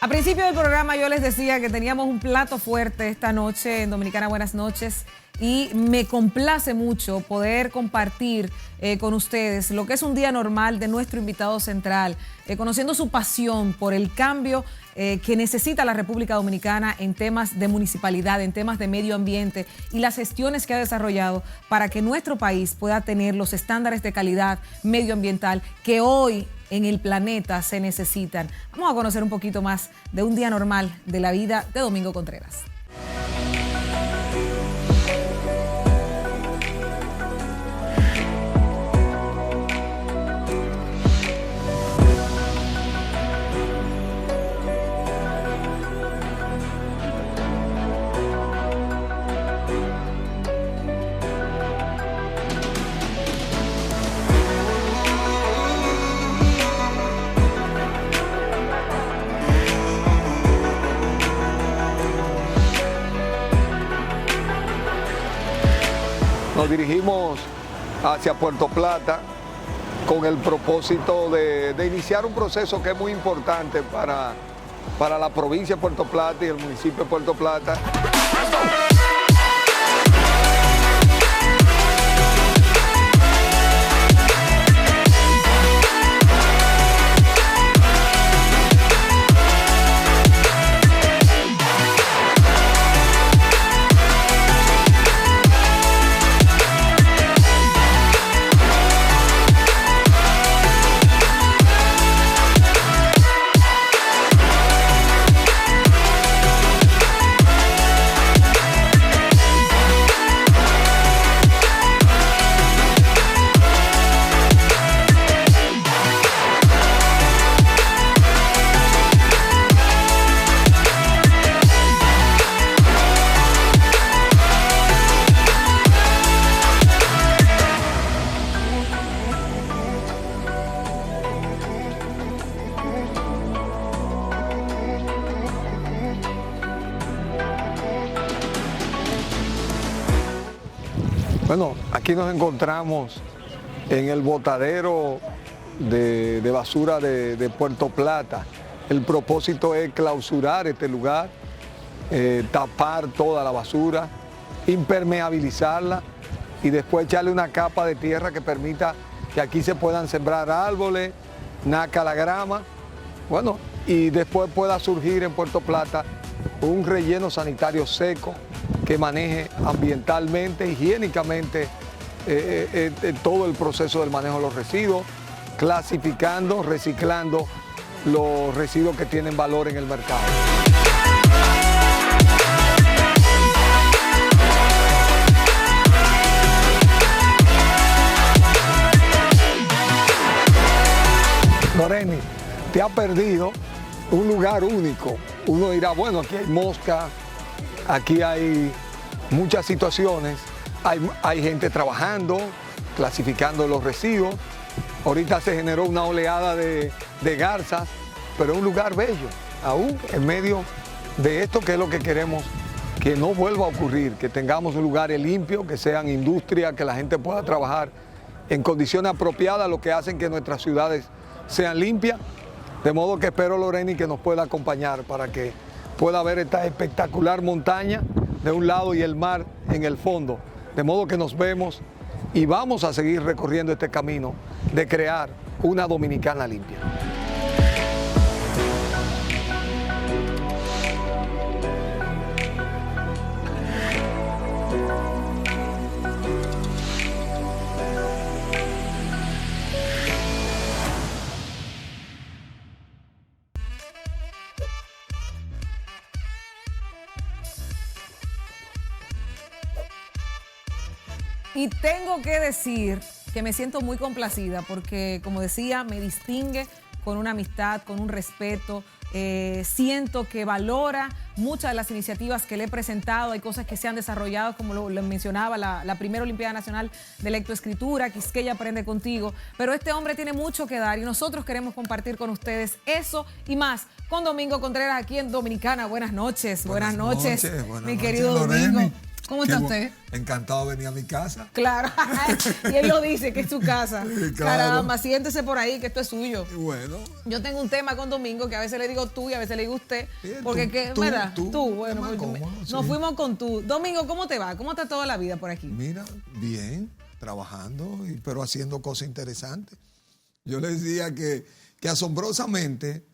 A principio del programa yo les decía que teníamos un plato fuerte esta noche en Dominicana Buenas Noches y me complace mucho poder compartir con ustedes lo que es un día normal de nuestro invitado central, conociendo su pasión por el cambio que necesita la República Dominicana en temas de municipalidad, en temas de medio ambiente y las gestiones que ha desarrollado para que nuestro país pueda tener los estándares de calidad medioambiental que hoy en el planeta se necesitan. Vamos a conocer un poquito más de un día normal de la vida de Domingo Contreras. Nos dirigimos hacia Puerto Plata con el propósito de iniciar un proceso que es muy importante para la provincia de Puerto Plata y el municipio de Puerto Plata. Bueno, aquí nos encontramos en el botadero de basura de Puerto Plata. El propósito es clausurar este lugar, tapar toda la basura, impermeabilizarla y después echarle una capa de tierra que permita que aquí se puedan sembrar árboles, naca la grama, bueno, y después pueda surgir en Puerto Plata un relleno sanitario seco que maneje ambientalmente, higiénicamente todo el proceso del manejo de los residuos, clasificando, reciclando los residuos que tienen valor en el mercado. Loreni, te ha perdido un lugar único. Uno dirá, bueno, aquí hay mosca, aquí hay muchas situaciones, hay gente trabajando, clasificando los residuos. Ahorita se generó una oleada de garzas, pero es un lugar bello, aún en medio de esto que es lo que queremos que no vuelva a ocurrir, que tengamos lugares limpios, que sean industria, que la gente pueda trabajar en condiciones apropiadas, lo que hacen que nuestras ciudades sean limpias. De modo que espero, Loreni, que nos pueda acompañar para que pueda ver esta espectacular montaña de un lado y el mar en el fondo. De modo que nos vemos y vamos a seguir recorriendo este camino de crear una Dominicana limpia. Y tengo que decir que me siento muy complacida porque, como decía, me distingue con una amistad, con un respeto. Siento que valora muchas de las iniciativas que le he presentado. Hay cosas que se han desarrollado, como lo mencionaba, la primera Olimpiada Nacional de Lectoescritura, Quisqueya Aprende Contigo. Pero este hombre tiene mucho que dar y nosotros queremos compartir con ustedes eso y más con Domingo Contreras aquí en Dominicana. Buenas noches, buenas noches, mi querido Domingo. ¿Cómo está usted? Encantado de venir a mi casa. Claro, y él lo dice, que es su casa. Claro. Caramba, siéntese por ahí, que esto es suyo. Bueno. Yo tengo un tema con Domingo, que a veces le digo tú y a veces le digo usted. Porque ¿verdad? Bueno, nos fuimos con tú. Domingo, ¿cómo te va? ¿Cómo está toda la vida por aquí? Mira, bien, trabajando, pero haciendo cosas interesantes. Yo les decía que asombrosamente,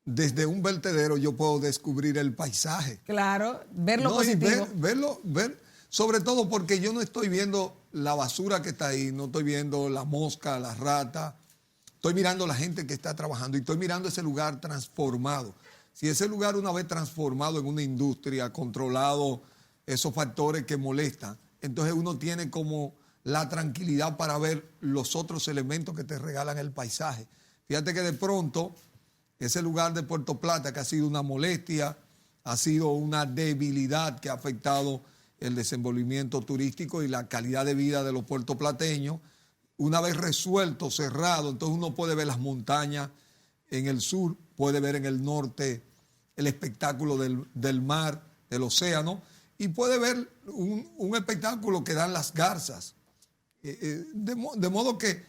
desde un vertedero yo puedo descubrir el paisaje. Claro, ver lo positivo. Ver, sobre todo porque yo no estoy viendo la basura que está ahí, no estoy viendo la mosca, la rata, estoy mirando la gente que está trabajando y estoy mirando ese lugar transformado. Si ese lugar una vez transformado en una industria, controlado esos factores que molestan, entonces uno tiene como la tranquilidad para ver los otros elementos que te regalan el paisaje. Fíjate que de pronto ese lugar de Puerto Plata, que ha sido una molestia, ha sido una debilidad que ha afectado el desenvolvimiento turístico y la calidad de vida de los puertoplateños, una vez resuelto, cerrado, entonces uno puede ver las montañas en el sur, puede ver en el norte el espectáculo del mar, del océano, y puede ver un espectáculo que dan las garzas. De modo que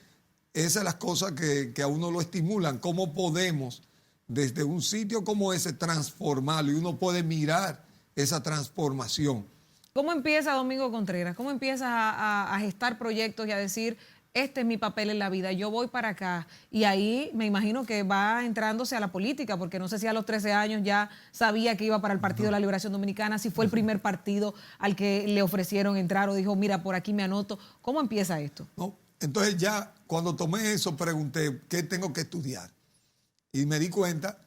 esas son las cosas que a uno lo estimulan. ¿Cómo podemos, desde un sitio como ese, transformarlo? Y uno puede mirar esa transformación. ¿Cómo empieza Domingo Contreras? ¿Cómo empiezas a gestar proyectos y a decir, este es mi papel en la vida, yo voy para acá? Y ahí me imagino que va entrándose a la política, porque no sé si a los 13 años ya sabía que iba para el Partido de la Liberación Dominicana, si fue el primer partido al que le ofrecieron entrar o dijo, mira, por aquí me anoto. ¿Cómo empieza esto? No, entonces ya cuando tomé eso pregunté, ¿qué tengo que estudiar? Y me di cuenta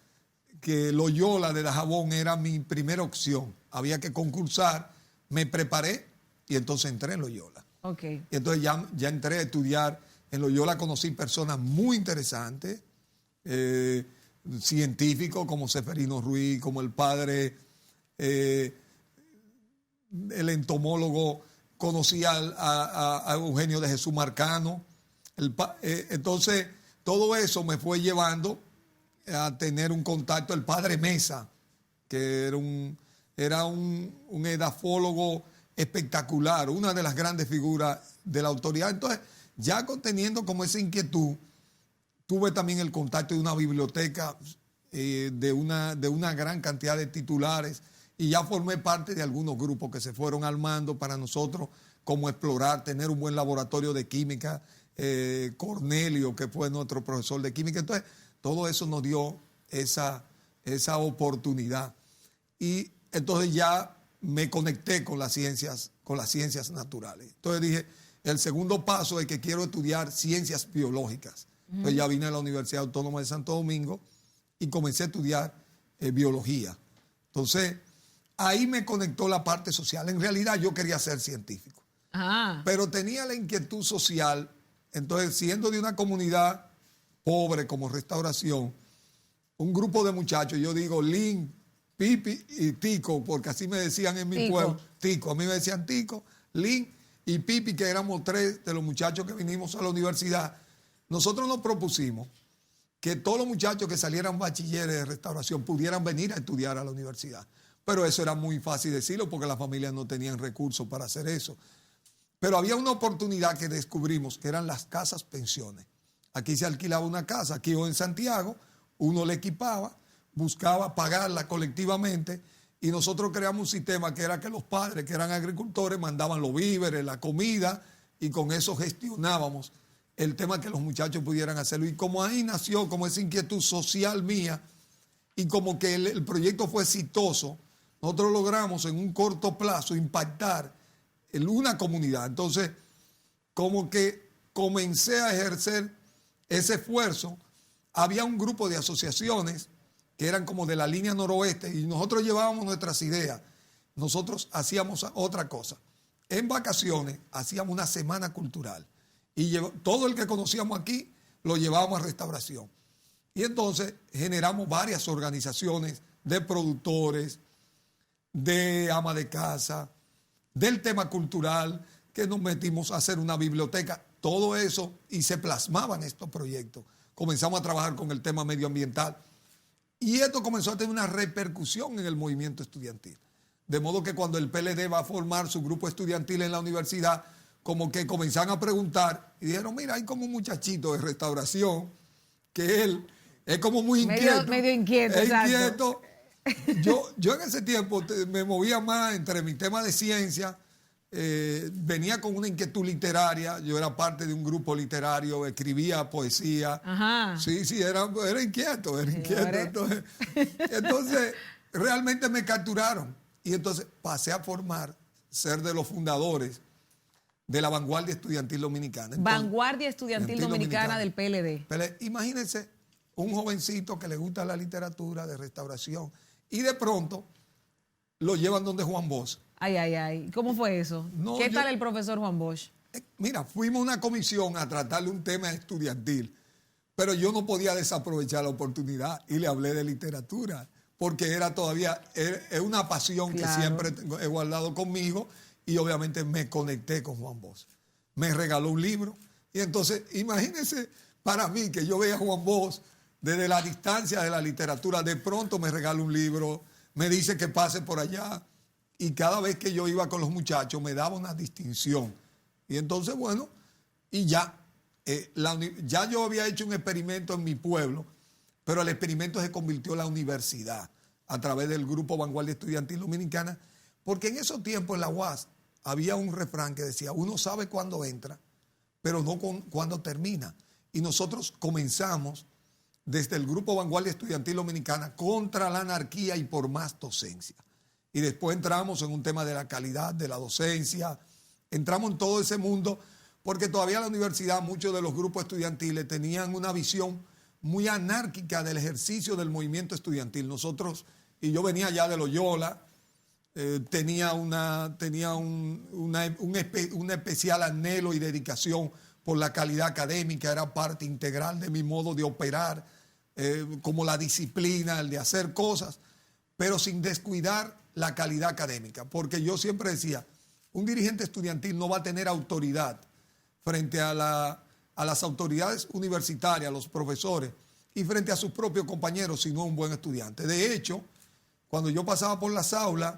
que Loyola de Dajabón era mi primera opción. Había que concursar, me preparé y entonces entré en Loyola. Okay. Y entonces ya entré a estudiar. En Loyola conocí personas muy interesantes, científicos como Seferino Ruiz, como el padre, el entomólogo, conocí a Eugenio de Jesús Marcano. Entonces, todo eso me fue llevando a tener un contacto. El padre Mesa, que era un edafólogo espectacular, una de las grandes figuras de la autoridad. Entonces, ya teniendo como esa inquietud, tuve también el contacto de una biblioteca de una gran cantidad de titulares y ya formé parte de algunos grupos que se fueron armando para nosotros como explorar, tener un buen laboratorio de química, Cornelio, que fue nuestro profesor de química. Entonces, todo eso nos dio esa oportunidad. Y entonces ya me conecté con las ciencias naturales. Entonces dije, el segundo paso es que quiero estudiar ciencias biológicas. Entonces ya vine a la Universidad Autónoma de Santo Domingo y comencé a estudiar biología. Entonces, ahí me conectó la parte social. En realidad yo quería ser científico. Pero tenía la inquietud social. Entonces, siendo de una comunidad pobre como Restauración, un grupo de muchachos, yo digo Lin, Pipi y Tico, porque así me decían en mi pueblo. Tico, a mí me decían Tico, Lin y Pipi, que éramos tres de los muchachos que vinimos a la universidad. Nosotros nos propusimos que todos los muchachos que salieran bachilleres de Restauración pudieran venir a estudiar a la universidad. Pero eso era muy fácil decirlo porque las familias no tenían recursos para hacer eso. Pero había una oportunidad que descubrimos, que eran las casas pensiones. Aquí se alquilaba una casa, aquí o en Santiago, uno le equipaba, buscaba pagarla colectivamente y nosotros creamos un sistema que era que los padres, que eran agricultores, mandaban los víveres, la comida y con eso gestionábamos el tema que los muchachos pudieran hacerlo. Y como ahí nació como esa inquietud social mía y como que el proyecto fue exitoso, nosotros logramos en un corto plazo impactar en una comunidad. Entonces, como que comencé a ejercer ese esfuerzo. Había un grupo de asociaciones que eran como de la línea noroeste y nosotros llevábamos nuestras ideas. Nosotros hacíamos otra cosa. En vacaciones hacíamos una semana cultural y todo el que conocíamos aquí lo llevábamos a Restauración. Y entonces generamos varias organizaciones de productores, de ama de casa, del tema cultural, que nos metimos a hacer una biblioteca, todo eso, y se plasmaban estos proyectos. Comenzamos a trabajar con el tema medioambiental y esto comenzó a tener una repercusión en el movimiento estudiantil. De modo que cuando el PLD va a formar su grupo estudiantil en la universidad, como que comenzaron a preguntar y dijeron, mira, hay como un muchachito de restauración que él es como muy inquieto. Medio inquieto, es exacto. inquieto. Yo en ese tiempo me movía más entre mi tema de ciencia, venía con una inquietud literaria, yo era parte de un grupo literario, escribía poesía. Ajá. Sí, era inquieto, Entonces, realmente me capturaron y entonces pasé a ser de los fundadores de la Vanguardia Estudiantil Dominicana. Entonces, Vanguardia Estudiantil Dominicana del PLD. Imagínense un jovencito que le gusta la literatura de restauración y de pronto lo llevan donde Juan Bosch. Ay. ¿Cómo fue eso? No, ¿Qué tal el profesor Juan Bosch? Mira, fuimos a una comisión a tratarle un tema estudiantil, pero yo no podía desaprovechar la oportunidad y le hablé de literatura, porque es una pasión que siempre he guardado conmigo y obviamente me conecté con Juan Bosch. Me regaló un libro y entonces imagínense para mí que yo veía a Juan Bosch desde la distancia de la literatura, de pronto me regala un libro, me dice que pase por allá y cada vez que yo iba con los muchachos me daba una distinción. Y entonces, bueno, y ya yo había hecho un experimento en mi pueblo, pero el experimento se convirtió en la universidad a través del Grupo Vanguardia Estudiantil Dominicana, porque en esos tiempos en la UAS había un refrán que decía, uno sabe cuándo entra, pero no cuándo termina. Y nosotros comenzamos desde el Grupo Vanguardia Estudiantil Dominicana contra la anarquía y por más docencia. Y después entramos en un tema de la calidad de la docencia, entramos en todo ese mundo, porque todavía la universidad, muchos de los grupos estudiantiles tenían una visión muy anárquica del ejercicio del movimiento estudiantil. Nosotros, y yo venía ya de Loyola, tenía un especial anhelo y dedicación por la calidad académica, era parte integral de mi modo de operar, como la disciplina, el de hacer cosas, pero sin descuidar la calidad académica, porque yo siempre decía, un dirigente estudiantil no va a tener autoridad frente a las autoridades universitarias, a los profesores y frente a sus propios compañeros, si no un buen estudiante. De hecho, cuando yo pasaba por las aulas,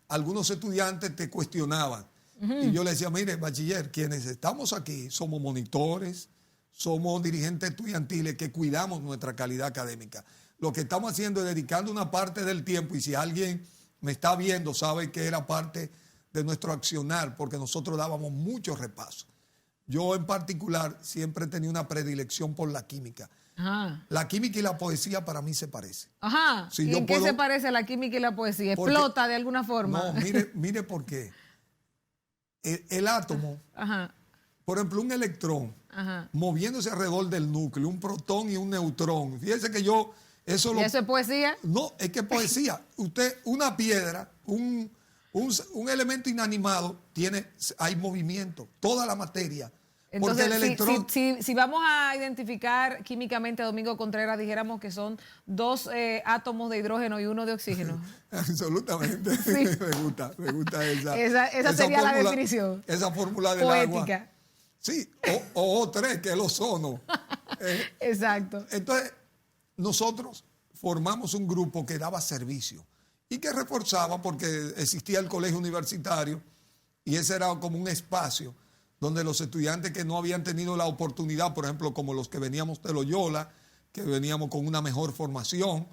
algunos estudiantes te cuestionaban. Y yo les decía, mire, bachiller, quienes estamos aquí somos monitores, somos dirigentes estudiantiles que cuidamos nuestra calidad académica. Lo que estamos haciendo es dedicando una parte del tiempo, y si alguien me está viendo sabe que era parte de nuestro accionar, porque nosotros dábamos muchos repasos. Yo en particular siempre tenía una predilección por la química. Ajá. La química y la poesía para mí se parecen. Ajá. Si ¿Y en qué se parece la química y la poesía? ¿Explota de alguna forma? No, mire por qué. El átomo, ajá, por ejemplo, un electrón, ajá, moviéndose alrededor del núcleo, un protón y un neutrón. Fíjese que yo eso ¿Y eso es poesía? No, es que poesía. Usted, una piedra, un elemento inanimado, hay movimiento, toda la materia. Entonces, porque el electrón... si vamos a identificar químicamente a Domingo Contreras, dijéramos que son dos átomos de hidrógeno y uno de oxígeno. Absolutamente. Sí. me gusta esa. Esa sería la definición. Esa fórmula del poética. Agua. Sí, o O3, que es el ozono. Exacto. Entonces, nosotros formamos un grupo que daba servicio y que reforzaba, porque existía el colegio universitario y ese era como un espacio donde los estudiantes que no habían tenido la oportunidad, por ejemplo, como los que veníamos de Loyola, que veníamos con una mejor formación,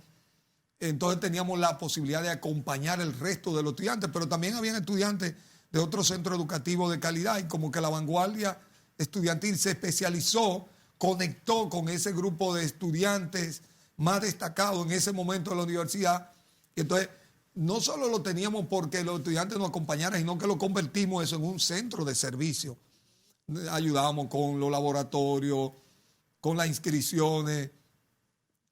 entonces teníamos la posibilidad de acompañar el resto de los estudiantes, pero también habían estudiantes de otros centros educativos de calidad, y como que la Vanguardia Estudiantil se especializó, conectó con ese grupo de estudiantes más destacados en ese momento de la universidad. Y entonces, no solo lo teníamos porque los estudiantes nos acompañaran, sino que lo convertimos eso en un centro de servicio. Ayudábamos con los laboratorios, con las inscripciones,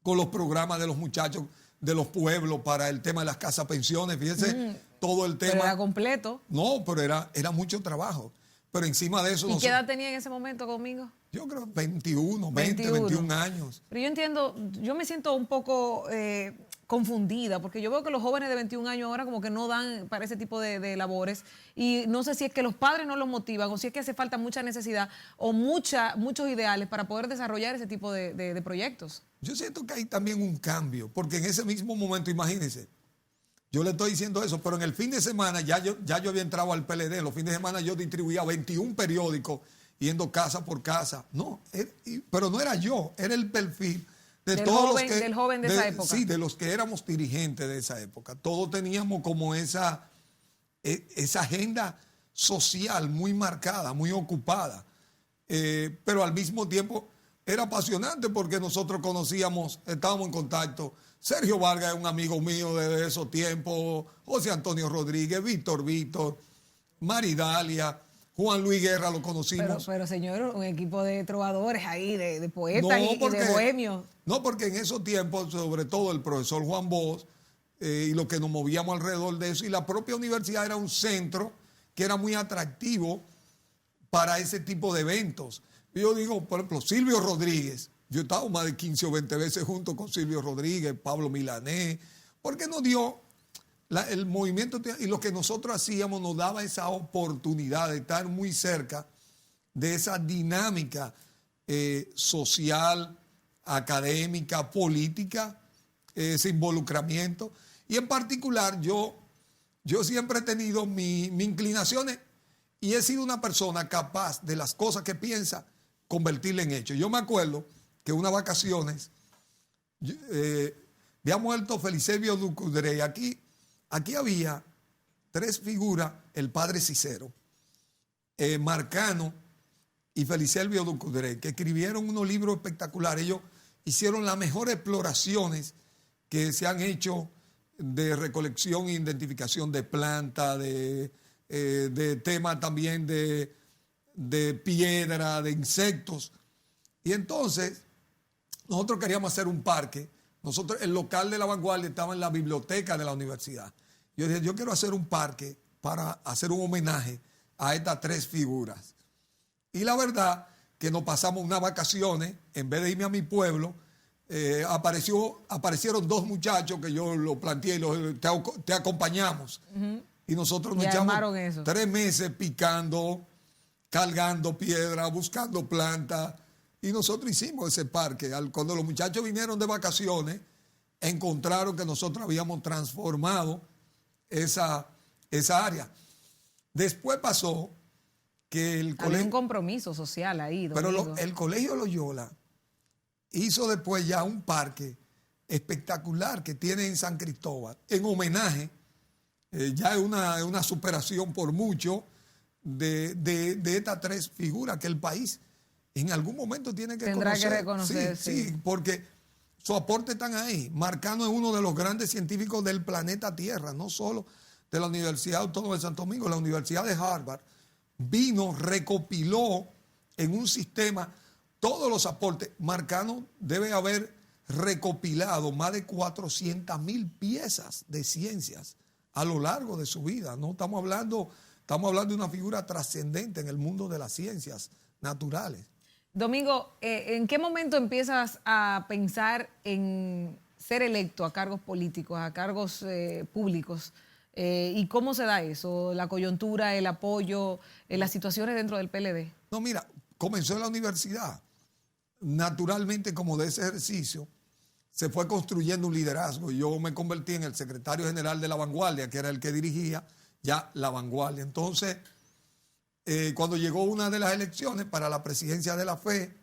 con los programas de los muchachos de los pueblos para el tema de las casas pensiones. Fíjense, todo el tema. Pero era completo. No, pero era mucho trabajo. Pero encima de eso... ¿Y qué edad tenía en ese momento, Domingo? Yo creo 21, 21 años. Pero yo entiendo, yo me siento un poco confundida, porque yo veo que los jóvenes de 21 años ahora como que no dan para ese tipo de labores, y no sé si es que los padres no los motivan, o si es que hace falta mucha necesidad o muchos ideales para poder desarrollar ese tipo de proyectos. Yo siento que hay también un cambio, porque en ese mismo momento, imagínense, Yo le estoy diciendo eso, pero en el fin de semana ya yo había entrado al PLD. En los fines de semana yo distribuía 21 periódicos yendo casa por casa. No, pero no era yo, era el perfil de del todos joven, los que... del joven de esa época. Sí, de los que éramos dirigentes de esa época. Todos teníamos como esa agenda social muy marcada, muy ocupada. Pero al mismo tiempo era apasionante porque nosotros conocíamos, estábamos en contacto. Sergio Vargas es un amigo mío de esos tiempos, José Antonio Rodríguez, Víctor, Maridalia, Juan Luis Guerra lo conocimos. Pero señor, un equipo de trovadores ahí, de poetas y de bohemios. No, porque en esos tiempos, sobre todo el profesor Juan Bosch y lo que nos movíamos alrededor de eso, y la propia universidad era un centro que era muy atractivo para ese tipo de eventos. Yo digo, por ejemplo, Silvio Rodríguez. Yo he estado más de 15 o 20 veces junto con Silvio Rodríguez, Pablo Milanés, porque nos dio el movimiento y lo que nosotros hacíamos nos daba esa oportunidad de estar muy cerca de esa dinámica social, académica, política, ese involucramiento. Y en particular yo siempre he tenido mis inclinaciones y he sido una persona capaz de las cosas que piensa convertirla en hechos. Yo me acuerdo que unas vacaciones había muerto Felicelio Ducudrey. Aquí había 3 figuras, el padre Cicero, Marcano y Felicelio Ducudrey, que escribieron unos libros espectaculares. Ellos hicieron las mejores exploraciones que se han hecho de recolección e identificación de plantas, de temas también de piedra, de insectos. Y entonces nosotros queríamos hacer un parque. El local de La Vanguardia estaba en la biblioteca de la universidad. Yo dije, yo quiero hacer un parque para hacer un homenaje a estas 3 figuras. Y la verdad que nos pasamos unas vacaciones, en vez de irme a mi pueblo, aparecieron 2 muchachos que yo lo planteé y te acompañamos. Y nosotros nos echamos 3 meses picando, cargando piedra, buscando plantas. Y nosotros hicimos ese parque. Cuando los muchachos vinieron de vacaciones, encontraron que nosotros habíamos transformado esa área. Después pasó que el colegio... Había un compromiso social ahí, Domingo. Pero el Colegio Loyola hizo después ya un parque espectacular que tiene en San Cristóbal, en homenaje, ya es una superación por mucho de estas 3 figuras que el país en algún momento tiene que tendrá conocer. Que reconocer. Sí, porque su aporte están ahí. Marcano es uno de los grandes científicos del planeta Tierra, no solo de la Universidad Autónoma de Santo Domingo, la Universidad de Harvard vino, recopiló en un sistema todos los aportes. Marcano debe haber recopilado más de 400,000 piezas de ciencias a lo largo de su vida. No estamos hablando de una figura trascendente en el mundo de las ciencias naturales. Domingo, ¿en qué momento empiezas a pensar en ser electo a cargos políticos, a cargos públicos? ¿Y cómo se da eso? ¿La coyuntura, el apoyo, las situaciones dentro del PLD? No, mira, comenzó en la universidad. Naturalmente, como de ese ejercicio, se fue construyendo un liderazgo. Yo me convertí en el secretario general de La Vanguardia, que era el que dirigía ya La Vanguardia. Entonces, cuando llegó una de las elecciones para la presidencia de la FE,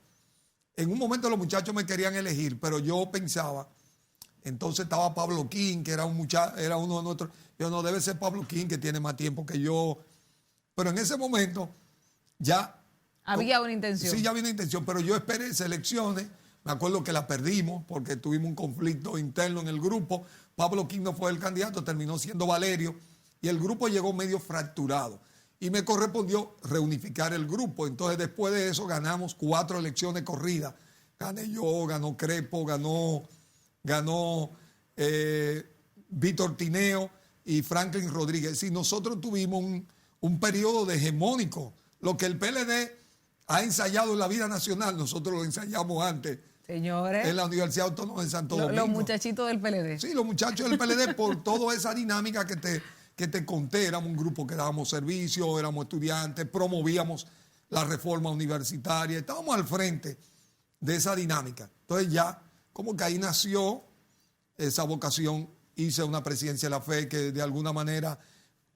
en un momento los muchachos me querían elegir, pero yo pensaba, entonces estaba Pablo King, que era uno de nuestros, yo no, debe ser Pablo King, que tiene más tiempo que yo, pero en ese momento ya... Había una intención. Sí, ya había una intención, pero yo esperé esas elecciones, me acuerdo que la perdimos porque tuvimos un conflicto interno en el grupo, Pablo King no fue el candidato, terminó siendo Valerio, y el grupo llegó medio fracturado. Y me correspondió reunificar el grupo. Entonces, después de eso, ganamos 4 elecciones corridas. Gané yo, ganó Crepo, ganó Víctor Tineo y Franklin Rodríguez. Y nosotros tuvimos un periodo de hegemónico. Lo que el PLD ha ensayado en la vida nacional, nosotros lo ensayamos antes. Señores. En la Universidad Autónoma de Santo Domingo. Los muchachitos del PLD. Sí, los muchachos del PLD, por toda esa dinámica que te conté. Éramos un grupo que dábamos servicio, éramos estudiantes, promovíamos la reforma universitaria, estábamos al frente de esa dinámica. Entonces ya como que ahí nació esa vocación hice una presidencia de la fe que de alguna manera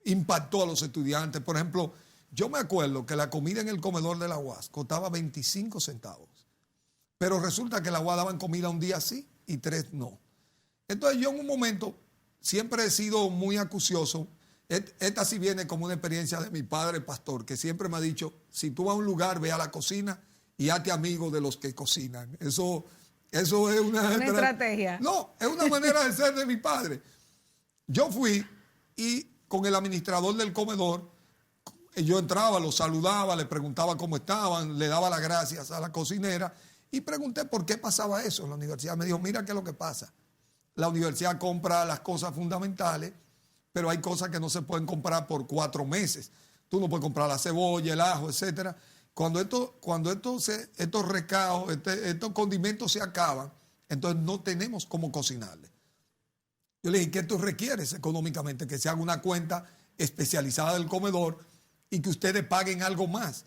impactó a los estudiantes. Por ejemplo, yo me acuerdo que la comida en el comedor de la UAS costaba 25 centavos. Pero resulta que la UAS daban comida un día sí y 3 no. Entonces yo en un momento siempre he sido muy acucioso. Esta sí viene como una experiencia de mi padre pastor, que siempre me ha dicho, si tú vas a un lugar, ve a la cocina y hazte amigo de los que cocinan. Eso es una estrategia. No, es una manera de ser de mi padre. Yo fui y con el administrador del comedor, yo entraba, los saludaba, le preguntaba cómo estaban, le daba las gracias a la cocinera y pregunté por qué pasaba eso en la universidad. Me dijo, mira qué es lo que pasa. La universidad compra las cosas fundamentales, pero hay cosas que no se pueden comprar por 4 meses. Tú no puedes comprar la cebolla, el ajo, etcétera. Cuando estos recados, estos condimentos se acaban, entonces no tenemos cómo cocinarle. Yo le dije, ¿qué tú requieres económicamente? Que se haga una cuenta especializada del comedor y que ustedes paguen algo más.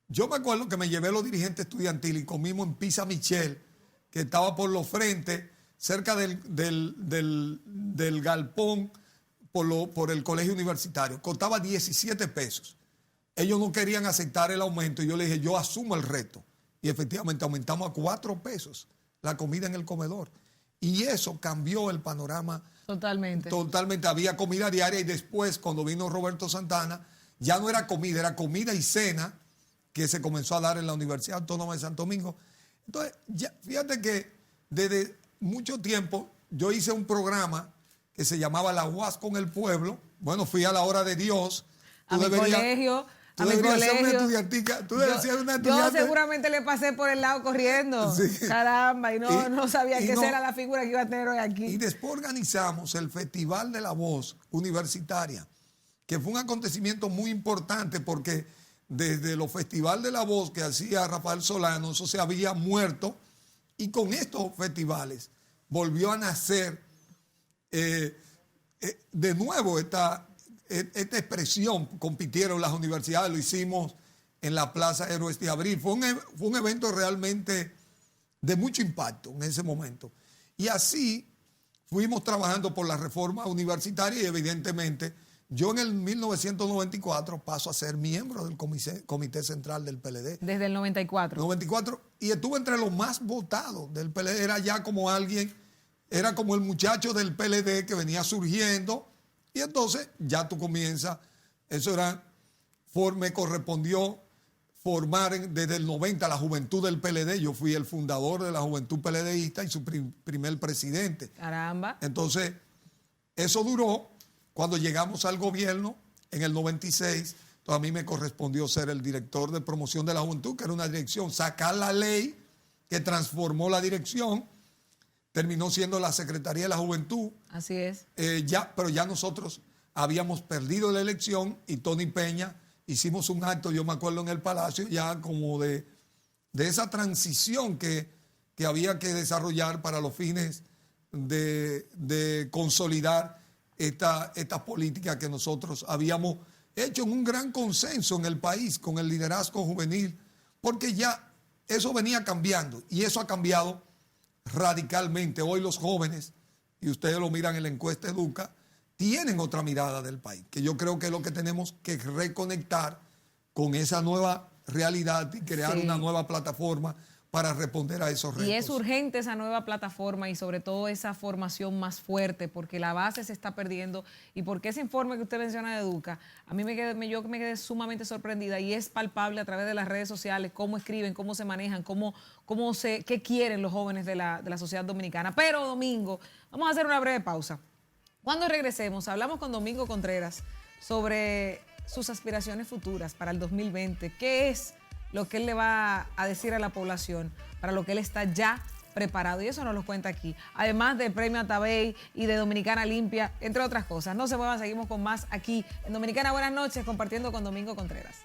Yo me acuerdo que me llevé a los dirigentes estudiantiles y comimos en Pizza Michel, que estaba por los frentes, cerca del galpón por el colegio universitario. Costaba 17 pesos. Ellos no querían aceptar el aumento y yo le dije, yo asumo el reto. Y efectivamente aumentamos a 4 pesos la comida en el comedor. Y eso cambió el panorama. Totalmente. Totalmente. Había comida diaria y después, cuando vino Roberto Santana, ya no era comida y cena que se comenzó a dar en la Universidad Autónoma de Santo Domingo. Entonces, ya, fíjate que desde mucho tiempo yo hice un programa que se llamaba La UAS con el pueblo. Bueno, fui a la hora de Dios. A mi colegio. Tú deberías ser una estudiantica. Tú deberías ser una estudiante. Yo seguramente le pasé por el lado corriendo. Sí. Caramba, y no sabía que esa era la figura que iba a tener hoy aquí. Y después organizamos el Festival de la Voz Universitaria, que fue un acontecimiento muy importante porque desde los Festival de la Voz que hacía Rafael Solano, eso se había muerto, y con estos festivales volvió a nacer de nuevo esta expresión. Compitieron las universidades, lo hicimos en la Plaza Héroes de Abril. Fue un evento realmente de mucho impacto en ese momento. Y así fuimos trabajando por la reforma universitaria y evidentemente yo en el 1994 paso a ser miembro del Comité Central del PLD. Desde el 94. 94, y estuve entre los más votados del PLD. Era ya como alguien, era como el muchacho del PLD que venía surgiendo. Y entonces ya tú comienzas, me correspondió formar desde el 90 la juventud del PLD. Yo fui el fundador de la juventud PLDista y su primer presidente. Caramba. Entonces, eso duró. Cuando llegamos al gobierno en el 96, entonces a mí me correspondió ser el director de promoción de la juventud, que era una dirección, sacar la ley que transformó la dirección. Terminó siendo la Secretaría de la Juventud. Así es. Pero ya nosotros habíamos perdido la elección y Tony Peña hicimos un acto, yo me acuerdo en el Palacio, ya como de esa transición que había que desarrollar para los fines de consolidar esta política que nosotros habíamos hecho en un gran consenso en el país con el liderazgo juvenil, porque ya eso venía cambiando y eso ha cambiado radicalmente. Hoy los jóvenes, y ustedes lo miran en la encuesta Educa, tienen otra mirada del país, que yo creo que es lo que tenemos que reconectar con esa nueva realidad y crear una nueva plataforma para responder a esos retos. Y es urgente esa nueva plataforma y sobre todo esa formación más fuerte, porque la base se está perdiendo y porque ese informe que usted menciona de Educa, a mí yo me quedé sumamente sorprendida y es palpable a través de las redes sociales, cómo escriben, cómo se manejan, qué quieren los jóvenes de la sociedad dominicana. Pero Domingo, vamos a hacer una breve pausa. Cuando regresemos, hablamos con Domingo Contreras sobre sus aspiraciones futuras para el 2020. ¿Qué es lo que él le va a decir a la población, para lo que él está ya preparado? Y eso nos lo cuenta aquí. Además del premio Atabey y de Dominicana Limpia, entre otras cosas. No se muevan, seguimos con más aquí en Dominicana Buenas Noches, compartiendo con Domingo Contreras.